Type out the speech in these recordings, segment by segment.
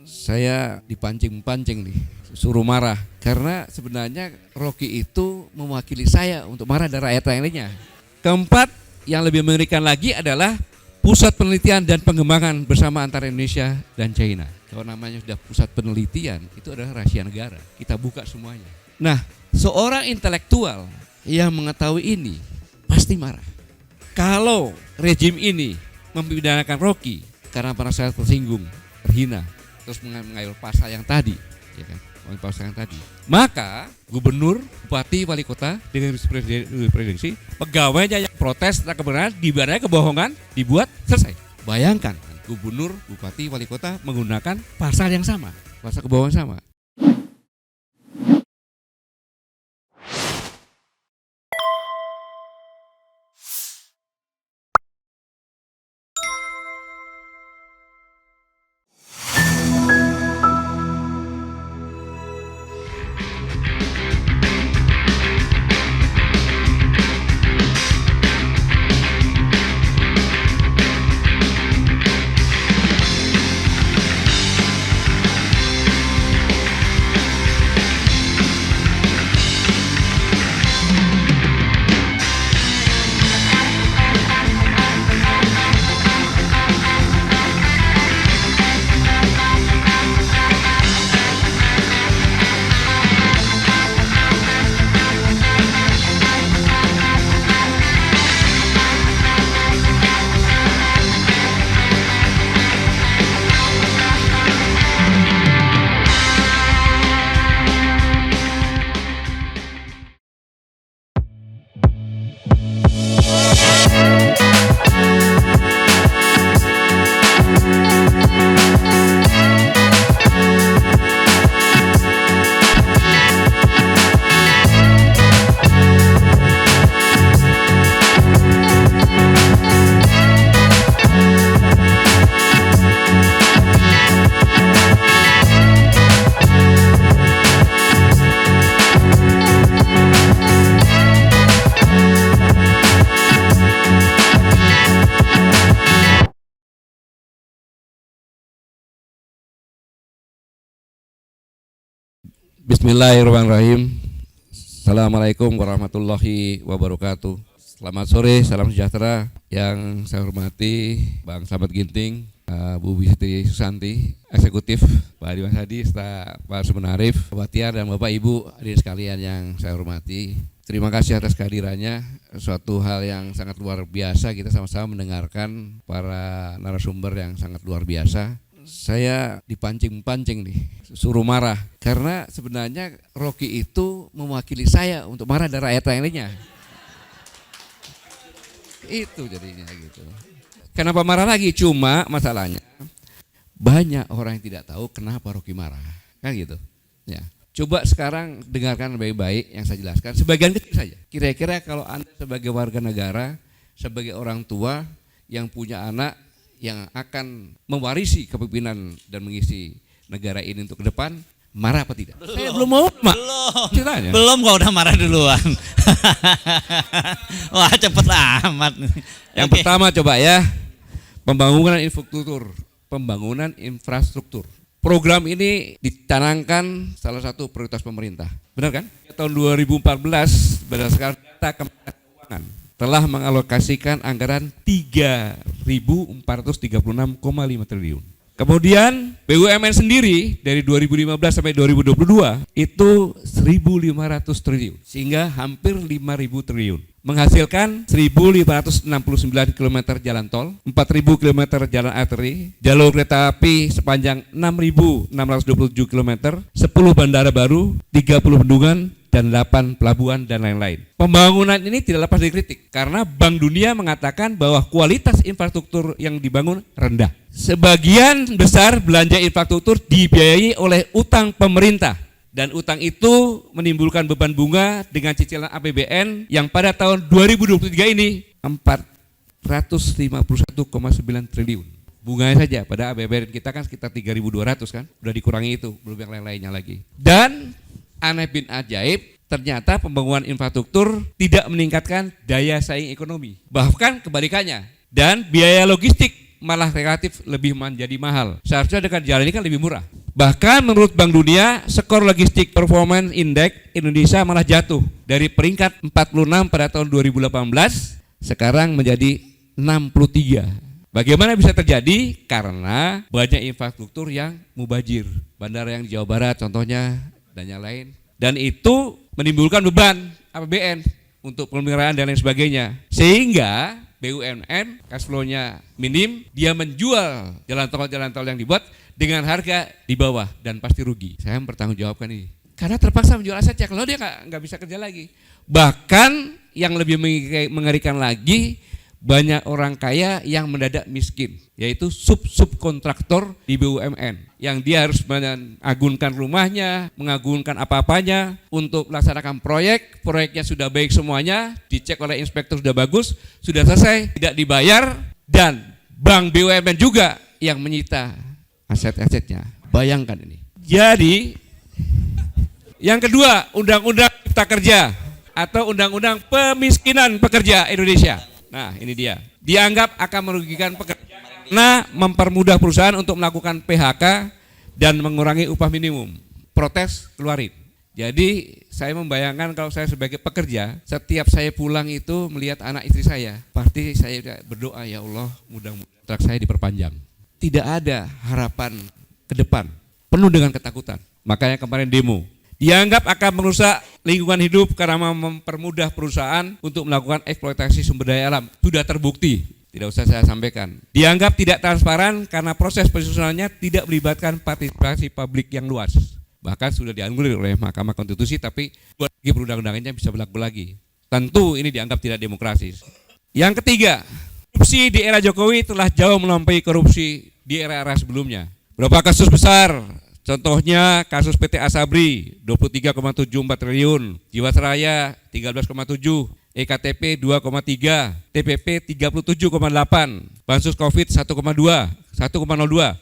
Saya dipancing-pancing nih, suruh marah. Karena sebenarnya Rocky itu mewakili saya untuk marah dan rakyat lainnya. Keempat, yang lebih mengerikan lagi adalah pusat penelitian dan pengembangan bersama antara Indonesia dan China. Kalau namanya sudah pusat penelitian, itu adalah rahasia negara. Kita buka semuanya. Nah, seorang intelektual yang mengetahui ini pasti marah. Kalau rejim ini mempidanakan Rocky karena merasa tersinggung, terhina, terus mengambil pasal yang tadi, ya kan? Pasal yang tadi. Maka gubernur, bupati, wali kota dengan presidensi, pegawainya yang protes tentang kebenaran, dibaranya kebohongan, dibuat selesai. Bayangkan, gubernur, bupati, wali kota menggunakan pasal yang sama, pasal kebohongan sama. Bismillahirrahmanirrahim. Assalamualaikum warahmatullahi wabarakatuh. Selamat sore, salam sejahtera. Yang saya hormati Bang Slamet Ginting, Bu Bisiti Susanti, Eksekutif, Pak Dimas Hadi, Pak Sumenarif, Pak Tiar, dan Bapak Ibu hadirin sekalian yang saya hormati. Terima kasih atas kehadirannya. Suatu hal yang sangat luar biasa, kita sama-sama mendengarkan para narasumber yang sangat luar biasa. Saya dipancing-pancing nih, suruh marah. Karena sebenarnya Rocky itu mewakili saya untuk marah dan rakyat lainnya. Itu jadinya gitu. Kenapa marah lagi? Cuma masalahnya banyak orang yang tidak tahu kenapa Rocky marah. Kan gitu. Ya. Coba sekarang dengarkan baik-baik yang saya jelaskan. Sebagian kecil saja. Kira-kira kalau Anda sebagai warga negara, sebagai orang tua yang punya anak yang akan mewarisi kepemimpinan dan mengisi negara ini untuk ke depan, marah apa tidak? Saya belum mau, Mak. Ceritanya. Belum kok udah marah duluan. Wah, cepet amat. Yang pertama coba ya, pembangunan infrastruktur. Program ini dicanangkan salah satu prioritas pemerintah. Benar kan? Tahun 2014 berdasarkan data Kementerian Keuangan telah mengalokasikan anggaran 3.436,5 triliun. Kemudian BUMN sendiri dari 2015 sampai 2022 itu 1.500 triliun, sehingga hampir 5.000 triliun. Menghasilkan 1.569 km jalan tol, 4.000 km jalan arteri, jalur kereta api sepanjang 6.627 km, 10 bandara baru, 30 bendungan, dan 8 pelabuhan dan lain-lain. Pembangunan ini tidak lepas dari kritik karena Bank Dunia mengatakan bahwa kualitas infrastruktur yang dibangun rendah. Sebagian besar belanja infrastruktur dibiayai oleh utang pemerintah dan utang itu menimbulkan beban bunga dengan cicilan APBN yang pada tahun 2023 ini 451,9 triliun. Bunganya saja pada APBN kita kan sekitar 3.200 kan, udah dikurangi itu, belum yang lain-lainnya lagi. Dan aneh bin ajaib, ternyata pembangunan infrastruktur tidak meningkatkan daya saing ekonomi. Bahkan kebalikannya. Dan biaya logistik malah relatif lebih menjadi mahal. Seharusnya dengan jalan ini kan lebih murah. Bahkan menurut Bank Dunia, skor logistik performance index Indonesia malah jatuh dari peringkat 46 pada tahun 2018 sekarang menjadi 63. Bagaimana bisa terjadi? Karena banyak infrastruktur yang mubazir. Bandara yang di Jawa Barat contohnya dan yang lain. Dan itu menimbulkan beban APBN untuk pemeliharaan dan lain sebagainya. Sehingga BUMN cash flow-nya minim, dia menjual jalan tol yang dibuat dengan harga di bawah dan pasti rugi. Saya mempertanggungjawabkan ini. Karena terpaksa menjual asetnya, kalau dia nggak bisa kerja lagi. Bahkan yang lebih mengerikan lagi, banyak orang kaya yang mendadak miskin, yaitu subkontraktor di BUMN yang dia harus mengagunkan rumahnya, mengagunkan apa-apanya untuk melaksanakan proyeknya sudah baik semuanya, dicek oleh inspektur sudah bagus, sudah selesai, tidak dibayar, dan bank BUMN juga yang menyita aset-asetnya. Bayangkan ini. Jadi yang kedua, Undang-Undang Cipta Kerja atau Undang-Undang Pemiskinan Pekerja Indonesia. Nah, ini dia. Dianggap akan merugikan pekerja karena mempermudah perusahaan untuk melakukan PHK dan mengurangi upah minimum. Protes keluarin. Jadi saya membayangkan kalau saya sebagai pekerja, setiap saya pulang itu melihat anak istri saya, pasti saya berdoa, ya Allah, mudah-mudahan kontrak saya diperpanjang. Tidak ada harapan ke depan, penuh dengan ketakutan. Makanya kemarin demo. Dianggap akan merusak lingkungan hidup karena mempermudah perusahaan untuk melakukan eksploitasi sumber daya alam. Sudah terbukti, tidak usah saya sampaikan. Dianggap tidak transparan karena proses penyusunannya tidak melibatkan partisipasi publik yang luas. Bahkan sudah dianulir oleh Mahkamah Konstitusi, tapi buat lagi perundang-undangannya bisa berlaku lagi. Tentu ini dianggap tidak demokratis. Yang ketiga, korupsi di era Jokowi telah jauh melampaui korupsi di era-era sebelumnya. Berapa kasus besar? Contohnya kasus PT Asabri 23,74 triliun, Jiwasraya 13,7, EKTP 2,3, TPP 37,8, Bansos Covid 1,02,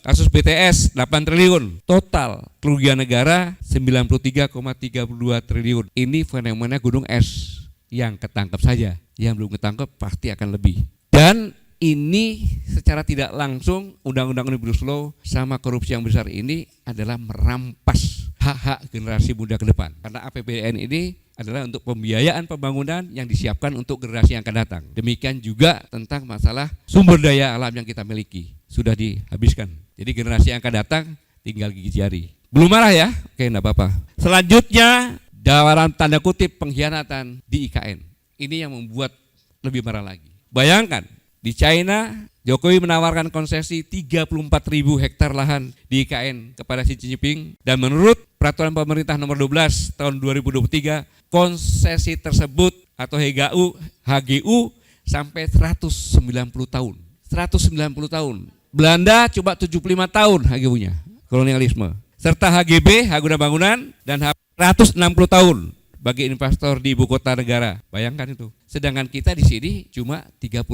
kasus BTS 8 triliun, total kerugian negara 93,32 triliun. Ini fenomena gunung es yang ketangkep saja, yang belum ketangkep pasti akan lebih. Dan ini secara tidak langsung Undang-Undang Omnibus Law sama korupsi yang besar ini adalah merampas hak-hak generasi muda ke depan. Karena APBN ini adalah untuk pembiayaan pembangunan yang disiapkan untuk generasi yang akan datang. Demikian juga tentang masalah sumber daya alam yang kita miliki. Sudah dihabiskan. Jadi generasi yang akan datang tinggal gigi jari. Belum marah ya? Oke, enggak apa-apa. Selanjutnya, dalam tanda kutip pengkhianatan di IKN. Ini yang membuat lebih marah lagi. Bayangkan, di China, Jokowi menawarkan konsesi 34.000 hektar lahan di IKN kepada Xi Jinping, dan menurut peraturan pemerintah nomor 12 tahun 2023, konsesi tersebut atau HGU sampai 190 tahun. 190 tahun. Belanda coba 75 tahun HGU-nya, kolonialisme. Serta HGB, hak guna bangunan, dan 160 tahun bagi investor di ibu kota negara. Bayangkan itu. Sedangkan kita di sini cuma 30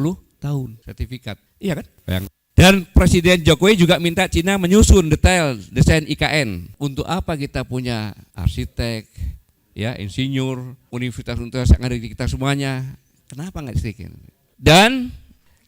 tahun sertifikat. Iya kan? Bayang. Dan Presiden Jokowi juga minta Cina menyusun detail desain IKN. Untuk apa kita punya arsitek, ya, insinyur, universitas yang ada di kita semuanya? Kenapa nggak disediakan? Dan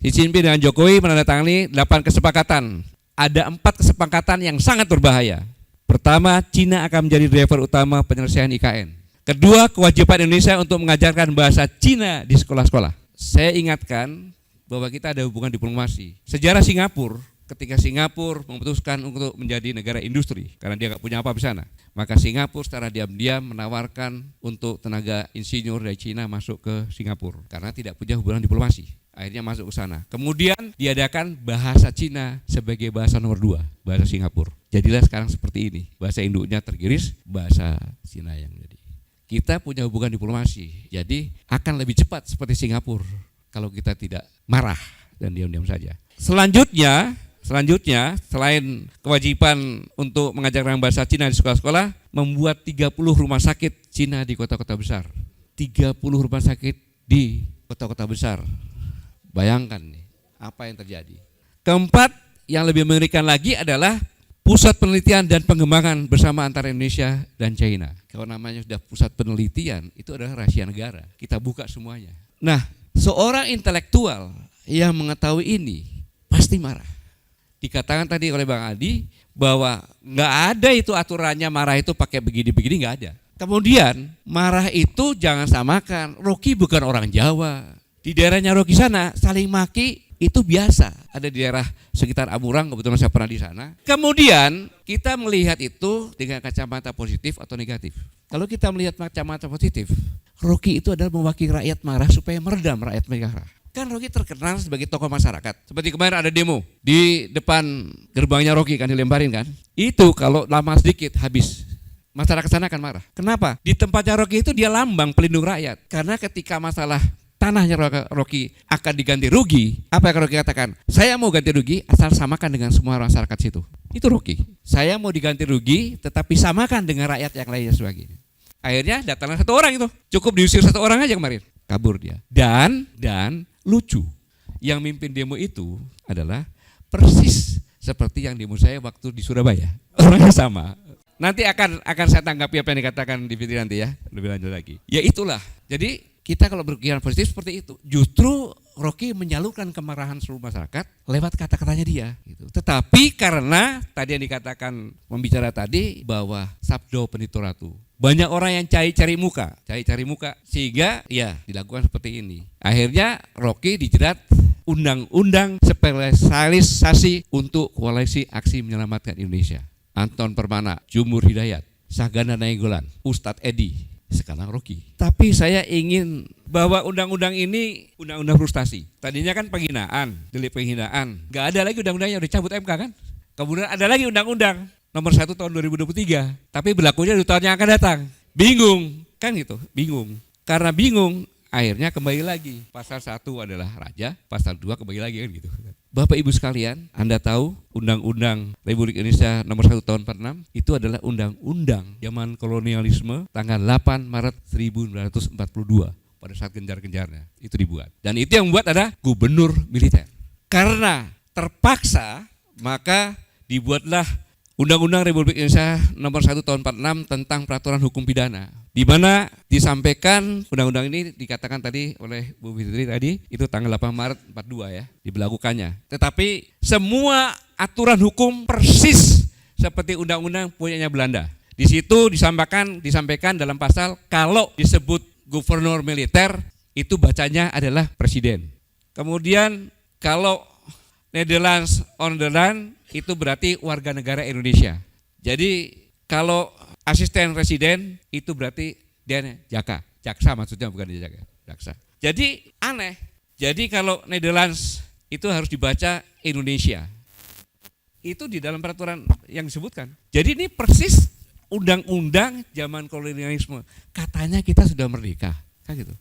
Xi Jinping dengan Jokowi menandatangani 8 kesepakatan. Ada 4 kesepakatan yang sangat berbahaya. Pertama, Cina akan menjadi driver utama penyelesaian IKN. Kedua, kewajiban Indonesia untuk mengajarkan bahasa Cina di sekolah-sekolah. Saya ingatkan bahwa kita ada hubungan diplomasi. Sejarah Singapura, ketika Singapura memutuskan untuk menjadi negara industri karena dia nggak punya apa di sana, maka Singapura secara diam-diam menawarkan untuk tenaga insinyur dari Cina masuk ke Singapura karena tidak punya hubungan diplomasi. Akhirnya masuk ke sana. Kemudian diadakan bahasa Cina sebagai bahasa nomor 2, bahasa Singapura. Jadilah sekarang seperti ini. Bahasa induknya tergiris, bahasa Cina yang jadi. Kita punya hubungan diplomasi, jadi akan lebih cepat seperti Singapura kalau kita tidak marah dan diam-diam saja. Selanjutnya selain kewajiban untuk mengajarkan bahasa Cina di sekolah-sekolah, membuat 30 rumah sakit Cina di kota-kota besar. 30 rumah sakit di kota-kota besar. Bayangkan nih, apa yang terjadi. Keempat, yang lebih mengerikan lagi adalah pusat penelitian dan pengembangan bersama antara Indonesia dan China. Kalau namanya sudah pusat penelitian, itu adalah rahasia negara. Kita buka semuanya. Nah, seorang intelektual yang mengetahui ini pasti marah. Dikatakan tadi oleh Bang Adi bahwa nggak ada itu aturannya marah itu pakai begini-begini, nggak ada. Kemudian marah itu jangan samakan, Rocky bukan orang Jawa. Di daerahnya Rocky sana saling maki itu biasa. Ada di daerah sekitar Amurang, kebetulan saya pernah di sana. Kemudian kita melihat itu dengan kacamata positif atau negatif. Kalau kita melihat kacamata positif, Rocky itu adalah mewakili rakyat marah supaya meredam rakyat marah. Kan Rocky terkenal sebagai tokoh masyarakat. Seperti kemarin ada demo di depan gerbangnya Rocky kan dilemparin kan. Itu kalau lama sedikit habis. Masyarakat sana akan marah. Kenapa? Di tempatnya Rocky itu dia lambang pelindung rakyat. Karena ketika masalah tanahnya Rocky akan diganti rugi, apa yang Rocky katakan? Saya mau ganti rugi asal samakan dengan semua masyarakat situ. Itu Rocky. Saya mau diganti rugi tetapi samakan dengan rakyat yang lainnya sebagainya. Akhirnya datanglah satu orang itu. Cukup diusir satu orang aja kemarin. Kabur dia. Dan lucu, yang mimpin demo itu adalah persis seperti yang demo saya waktu di Surabaya. Orangnya sama. Nanti akan saya tanggapi apa yang dikatakan di video nanti ya, lebih lanjut lagi. Ya itulah. Jadi kita kalau berpikiran positif seperti itu, justru Rocky menyalurkan kemarahan seluruh masyarakat lewat kata-katanya dia. Gitu. Tetapi karena tadi yang dikatakan pembicara tadi bahwa sabdo penitoratu, banyak orang yang cari muka sehingga ya dilakukan seperti ini. Akhirnya Rocky dijerat undang-undang spesialisasi untuk koalisi aksi menyelamatkan Indonesia. Anton Permana, Jumur Hidayat, Sagana Nainggolan, Ustadz Edi, sekarang Rocky. Tapi saya ingin bahwa undang-undang ini undang-undang frustasi. Tadinya kan penghinaan, delik penghinaan. Gak ada lagi undang-undangnya, udah cabut MK kan. Kemudian ada lagi undang-undang nomor 1 tahun 2023. Tapi berlakunya di tahun yang akan datang. Bingung, kan gitu, bingung. Karena bingung, akhirnya kembali lagi. Pasal 1 adalah raja, pasal 2 kembali lagi kan gitu. Bapak Ibu sekalian, Anda tahu Undang-Undang Republik Indonesia nomor 1 tahun 46 itu adalah undang-undang zaman kolonialisme tanggal 8 Maret 1942 pada saat genjar-genjarnya itu dibuat. Dan itu yang membuat ada gubernur militer. Karena terpaksa maka dibuatlah Undang-Undang Republik Indonesia nomor 1 tahun 46 tentang peraturan hukum pidana. Di mana disampaikan undang-undang ini dikatakan tadi oleh Bu Fitri tadi itu tanggal 8 Maret 42 ya diberlakukannya. Tetapi semua aturan hukum persis seperti undang-undang punyanya Belanda. Di situ disampaikan dalam pasal kalau disebut gubernur militer itu bacanya adalah presiden. Kemudian kalau Netherlands on the land itu berarti warga negara Indonesia. Jadi kalau asisten residen itu berarti dia jaksa maksudnya bukan dia jaksa. Jadi aneh. Jadi kalau Netherlands itu harus dibaca Indonesia. Itu di dalam peraturan yang disebutkan. Jadi ini persis undang-undang zaman kolonialisme. Katanya kita sudah merdeka, kan gitu.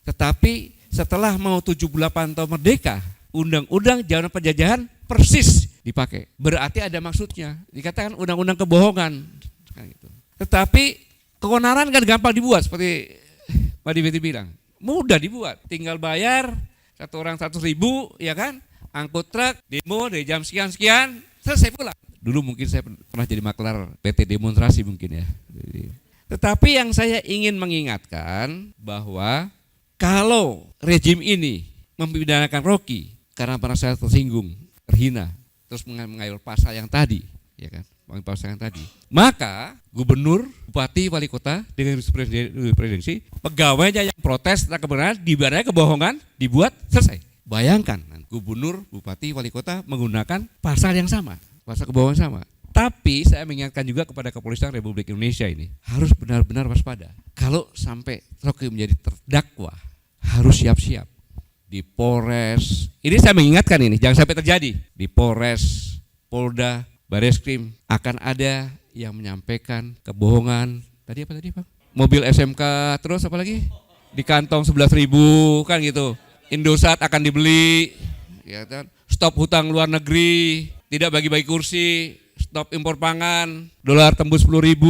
Tetapi setelah mau 78 tahun merdeka, undang-undang zaman penjajahan persis dipakai. Berarti ada maksudnya. Dikatakan undang-undang kebohongan, kan gitu. Tetapi keonaran kan gampang dibuat seperti Mbak Diviti bilang. Mudah dibuat, tinggal bayar satu orang 100.000 ya kan, angkut truk, demo dari jam sekian-sekian, selesai pulang. Dulu mungkin saya pernah jadi maklar PT demonstrasi mungkin ya. Tetapi yang saya ingin mengingatkan bahwa kalau rejim ini mempidanakan Rocky karena merasa tersinggung, terhina, terus mengayal pasal yang tadi, ya kan? Pasal yang tadi. Maka gubernur, bupati, wali kota dengan presidensi, pegawainya yang protes tentang kebenaran, dibaranya kebohongan, dibuat selesai. Bayangkan gubernur, bupati, wali kota menggunakan pasal yang sama, pasal kebohongan sama. Tapi saya mengingatkan juga kepada Kepolisian Republik Indonesia ini harus benar-benar waspada. Kalau sampai Rocky menjadi terdakwa, harus siap-siap di Polres. Ini saya mengingatkan ini, jangan sampai terjadi di Polres, Polda, Bareskrim akan ada yang menyampaikan kebohongan. Tadi apa tadi Pak? Mobil SMK terus apa lagi? Di kantong 11.000 kan gitu. Indosat akan dibeli, ya kan? Stop hutang luar negeri, tidak bagi-bagi kursi, stop impor pangan, dolar tembus 10.000,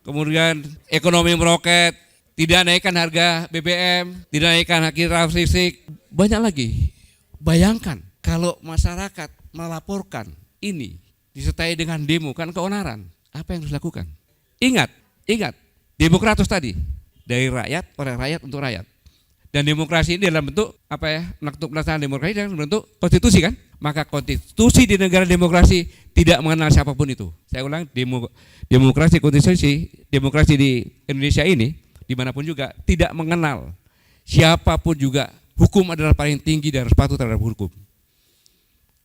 kemudian ekonomi meroket, tidak naikkan harga BBM, tidak naikkan harga listrik, banyak lagi. Bayangkan kalau masyarakat melaporkan ini disertai dengan demo, kan keonaran. Apa yang harus dilakukan? Ingat, demokratus tadi dari rakyat, oleh rakyat untuk rakyat. Dan demokrasi ini dalam bentuk apa ya? Pelaksanaan demokrasi dalam bentuk konstitusi kan? maka konstitusi di negara demokrasi tidak mengenal siapapun itu. Saya ulang, demokrasi di Indonesia ini, dimanapun juga, tidak mengenal siapapun juga. Hukum adalah paling tinggi dan harus patuh terhadap hukum.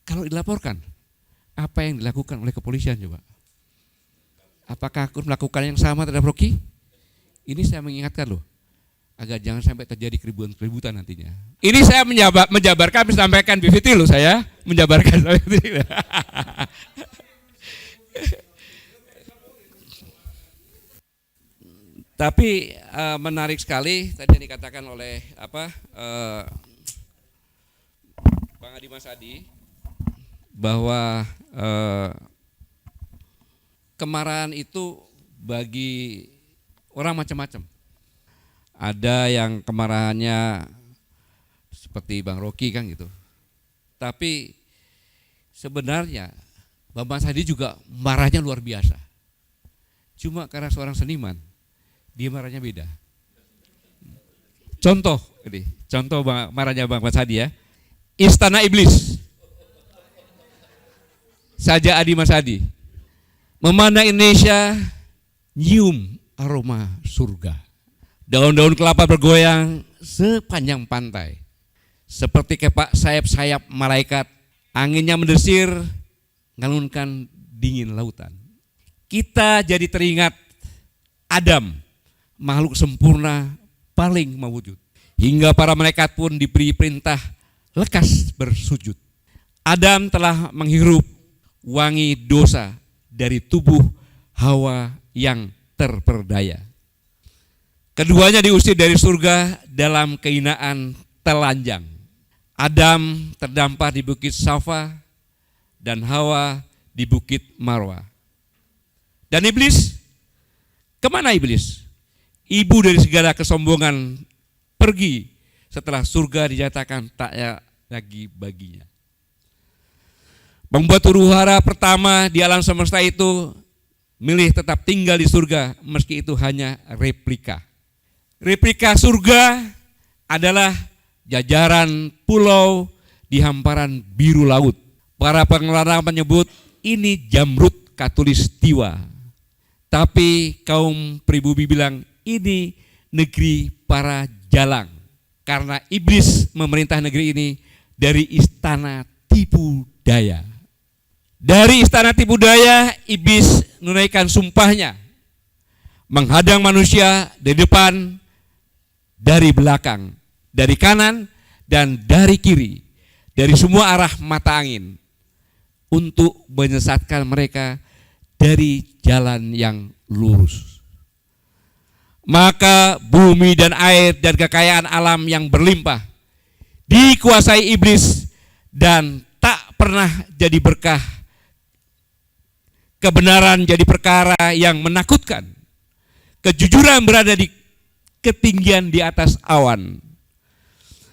Kalau dilaporkan, apa yang dilakukan oleh kepolisian coba? Apakah aku melakukan yang sama terhadap Rocky? Ini saya mengingatkan loh, agar jangan sampai terjadi keributan nantinya. Ini saya menjabarkan, menyampaikan BVT loh, saya menjabarkan. Tapi menarik sekali tadi yang dikatakan oleh Bang Adi Mas Adi, bahwa kemarahan itu bagi orang macam-macam. Ada yang kemarahannya seperti Bang Rocky kan gitu. Tapi sebenarnya Bang Mas Adi juga marahnya luar biasa. Cuma karena seorang seniman, dia marahnya beda. Contoh marahnya Bang Mas Adi ya. Istana Iblis. Saja Adi Mas Adi. Memandang Indonesia, nyium aroma surga. Daun-daun kelapa bergoyang sepanjang pantai. Seperti kepak sayap-sayap malaikat, anginnya mendesir, ngalunkan dingin lautan. Kita jadi teringat Adam, makhluk sempurna paling mewujud. Hingga para malaikat pun diberi perintah lekas bersujud. Adam telah menghirup wangi dosa dari tubuh Hawa yang terperdaya. Keduanya diusir dari surga dalam kehinaan telanjang. Adam terdampar di bukit Safa dan Hawa di bukit Marwa. Dan iblis, kemana iblis? Ibu dari segala kesombongan pergi setelah surga dinyatakan tak lagi baginya. Membuat huru hara pertama di alam semesta itu milih tetap tinggal di surga meski itu hanya replika. Replika surga adalah jajaran pulau di hamparan biru laut. Para pengelola menyebut ini Jamrud Katulistiwa. Tapi kaum pribumi bilang ini negeri para jalang. Karena iblis memerintah negeri ini dari istana tipu daya. Dari istana tipu daya, iblis menunaikan sumpahnya. Menghadang manusia dari depan, dari belakang, dari kanan, dan dari kiri. Dari semua arah mata angin. Untuk menyesatkan mereka dari jalan yang lurus. Maka bumi dan air dan kekayaan alam yang berlimpah dikuasai iblis dan tak pernah jadi berkah. Kebenaran jadi perkara yang menakutkan. Kejujuran berada di ketinggian di atas awan.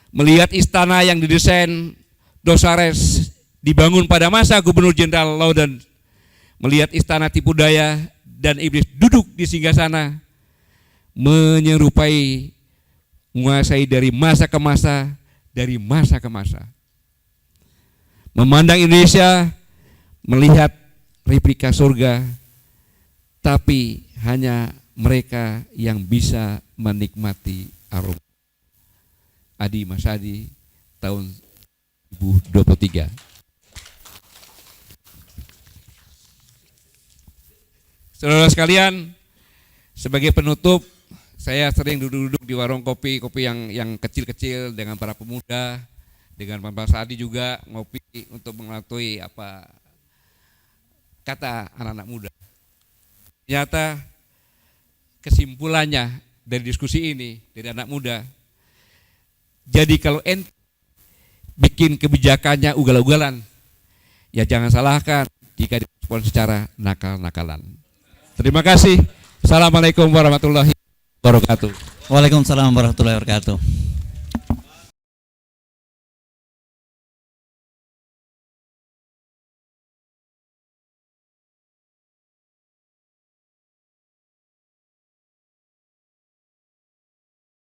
Melihat istana yang didesain Dosares dibangun pada masa Gubernur Jenderal Lauden, melihat istana tipu daya dan iblis duduk di singgasana, menyerupai menguasai dari masa ke masa, dari masa ke masa. Memandang Indonesia, melihat replika surga, tapi hanya mereka yang bisa menikmati aroma. Adi Mas Adi, tahun 2023. Saudara sekalian, sebagai penutup, saya sering duduk-duduk di warung kopi yang kecil-kecil dengan para pemuda, dengan Pak Mas Adi juga ngopi untuk mengatui apa kata anak-anak muda. Ternyata kesimpulannya dari diskusi ini dari anak muda, jadi kalau ente bikin kebijakannya ugal-ugalan, ya jangan salahkan jika direspon secara nakal-nakalan. Terima kasih. Assalamualaikum warahmatullahi wabarakatuh. Waalaikumsalam warahmatullahi wabarakatuh.